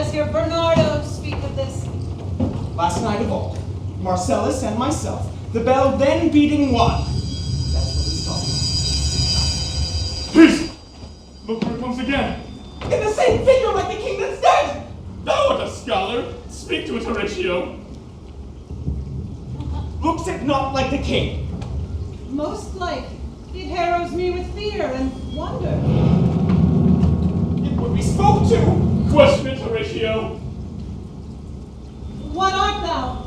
does your Bernardo speak of this? Last night of all, Marcellus and myself, the bell then beating one. That's what he's talking Peace! Look where it comes again. about. In the same figure like the king that's dead! Thou art a scholar. Speak to it, Horatio. Looks it not like the king? Most like. It harrows me with fear and wonder. It would be spoke to! Question it, Horatio. What art thou,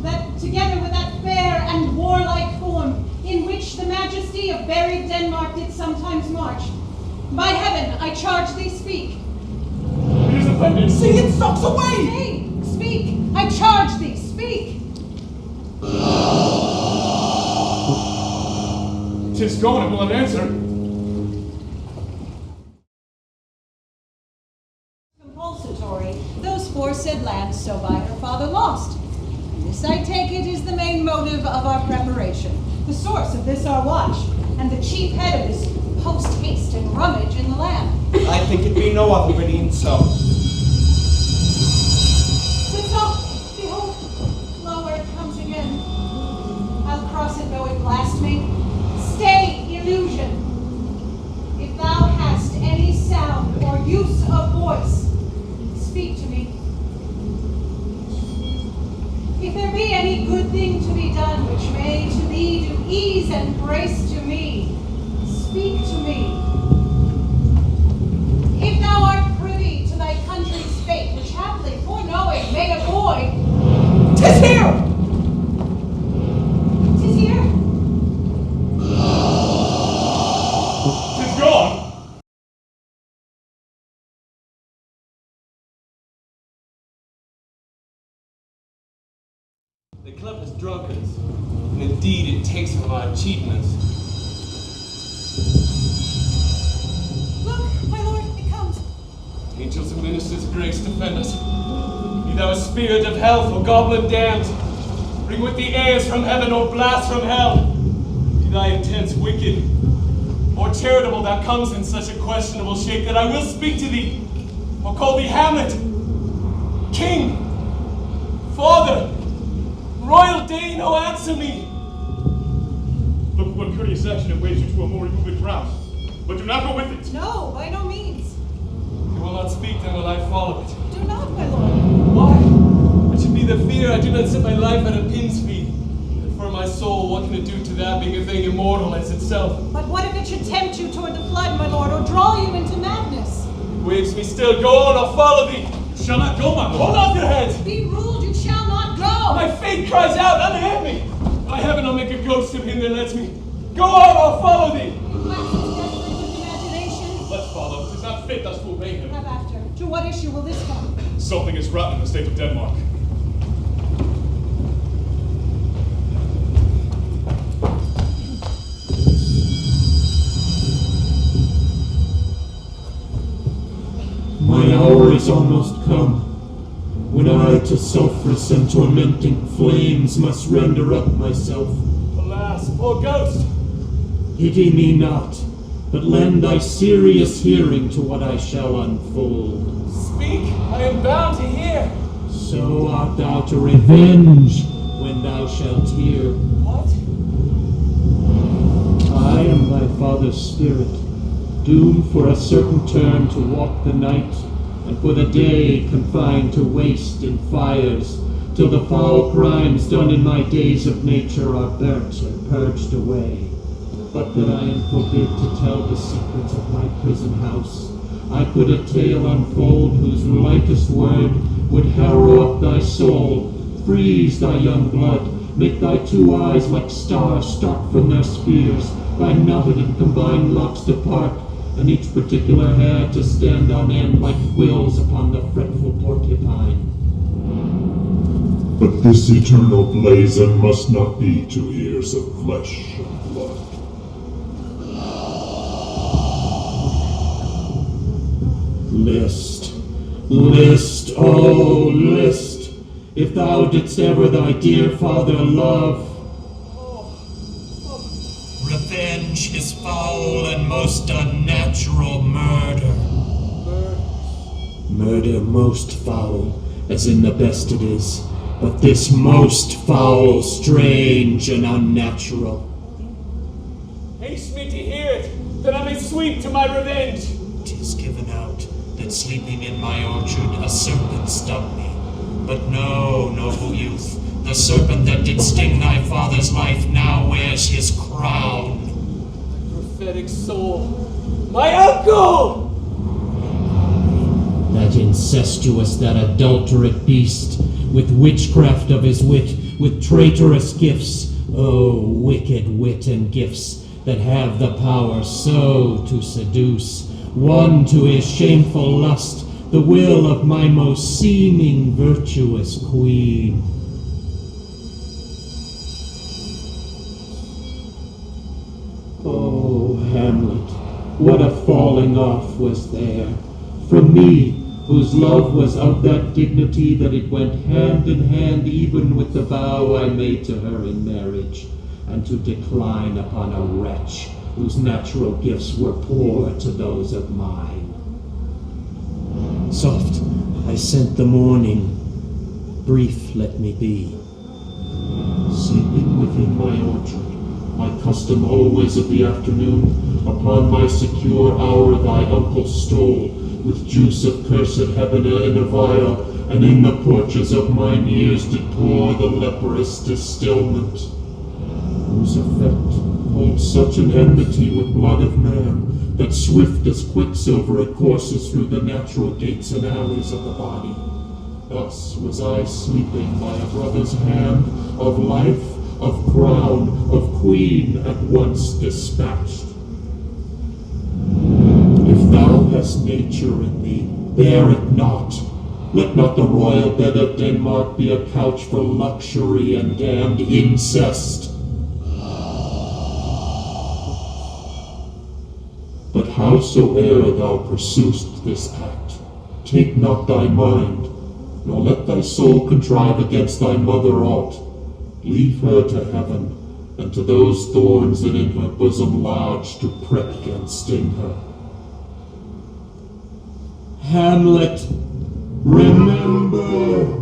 that together with that fair and warlike form, in which the majesty of buried Denmark did sometimes march? By heaven, I charge thee, speak. It is offended. See, it stalks away! Nay, speak. I charge thee, speak. 'Tis gone, it will not answer. Compulsatory, those foresaid lands so by her father lost. This, I take it, is the main motive of our preparation, the source of this our watch, and the chief head of this post-haste and rummage in the land. I think it be no other but e'en so. But so, behold, lo, where it comes again. I'll cross it though it blast me. Stay, illusion. If thou hast any sound or use of voice, speak to me. If there be any good thing to be done, which may to thee do ease and grace to me, speak to me. If thou art privy to thy country's fate, which haply foreknowing made a boy, 'tis here! 'Tis here? 'Tis gone. The club is drunkards, and indeed it takes from our achievements. Look, my lord, it comes. Angels and ministers of grace defend us. Be thou a spirit of health or goblin damned, bring with thee airs from heaven or blast from hell. Be thy intents wicked, or charitable that comes in such a questionable shape that I will speak to thee, or call thee Hamlet, King, Father, Royal Dane, oh answer me! Look what courteous action it waves you to a more removed ground. But do not go with it. No, by no means. You will not speak, then will I follow it. Do not, my lord. Why? It should be the fear I do not set my life at a pin's feet. And for my soul, what can it do to that being a thing immortal as itself? But what if it should tempt you toward the flood, my lord, or draw you into madness? It waves me still. Go on, I'll follow thee. You shall not go, my lord. Hold on your head. Be ruled, you shall not go. My fate cries out, unhand me. By heaven, I'll make a ghost of him that lets me. Go on, I'll follow thee. Waxes desperate with imagination. Let's follow. 'Tis not fit thus to obey him. Have after. To what issue will this come? Something is rotten in the state of Denmark. My hour is almost come, when I to sulphurous and tormenting flames must render up myself. Alas, poor ghost. Pity me not, but lend thy serious hearing to what I shall unfold. Speak, I am bound to hear. So art thou to revenge when thou shalt hear. What? I am thy father's spirit, doomed for a certain term to walk the night, and for the day confined to waste in fires, till the foul crimes done in my days of nature are burnt and purged away. But that I am forbid to tell the secrets of my prison house, I could a tale unfold whose lightest word would harrow up thy soul, freeze thy young blood, make thy two eyes like stars start from their spheres, thy knotted and combined locks depart, and each particular hair to stand on end like quills upon the fretful porcupine. But this eternal blazon must not be to ears of flesh and blood. List, list, oh list, if thou didst ever thy dear father love. Revenge is foul and most unnatural murder. Murder most foul, as in the best it is, but this most foul, strange, and unnatural. Haste me to hear it, that I may sweep to my revenge. 'Tis given out that sleeping in my orchard a serpent stung me. But no, noble youth, the serpent that did sting thy father's life now wears his crown. Prophetic soul, my uncle! That incestuous, that adulterate beast, with witchcraft of his wit, with traitorous gifts, oh, wicked wit and gifts, that have the power so to seduce, one to his shameful lust, the will of my most seeming virtuous queen. Oh, Hamlet, what a falling off was there, from me, whose love was of that dignity that it went hand in hand even with the vow I made to her in marriage, and to decline upon a wretch whose natural gifts were poor to those of mine. Soft, I scent the morning, brief let me be. Sleeping within my orchard, my custom always of the afternoon, upon my secure hour thy uncle stole, with juice of cursed Hebena in a vial, and in the porches of mine ears did pour the leprous distilment, whose effect holds such an enmity with blood of man, that swift as quicksilver it courses through the natural gates and alleys of the body. Thus was I sleeping by a brother's hand, of life, of crown, of queen at once dispatched. If thou hast nature in thee, bear it not. Let not the royal bed of Denmark be a couch for luxury and damned incest. But howsoe'er thou pursuest this act, take not thy mind, nor let thy soul contrive against thy mother aught. Leave her to heaven, and to those thorns that in her bosom lodge to prick and sting her. Hamlet, remember!